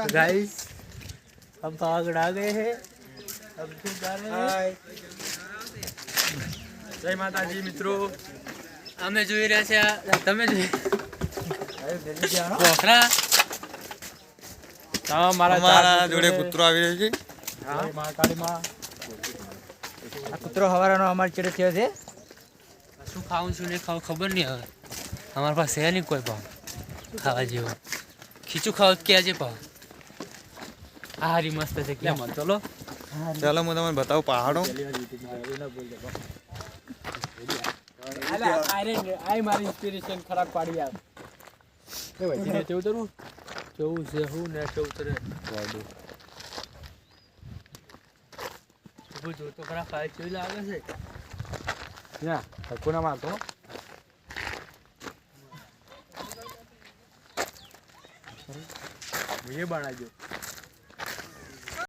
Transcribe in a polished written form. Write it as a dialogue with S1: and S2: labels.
S1: guys हम भाग आ गए हैं अब जा रहे हैं जय माताजी મિત્રો અમે જોઈ રહ્યા છે તમે પોખરા
S2: મારા જોડે કૂતરો આવી રહ્યો છે
S1: હા મહાકાળીમાં
S3: આ કૂતરો હવારાનો અમાર ચેડે થયો છે
S1: શું ખાવું છું ને ખાવું ખબર નહીં હવે અમારા પાસે છે નહીં કોઈ ભાવ ખાવા જેવું ખીચું ખાવ કે આજે ભાવ હારી મસ્ત છે કેમ ચલો
S2: ચાલો હું તમને બતાવું પહાડો
S3: આઈ મારી ઇન્સ્પિરેશન ખરાબ પાડી આવ
S1: એ વચ્ચે ને તેવું તરું કેવું છે હું ને કેવું તરે વાડું ઉભો જો તો ખરા ફાઈલ જોઈ લાગે છે
S3: ના કોના મારતો
S1: એ બનાવજો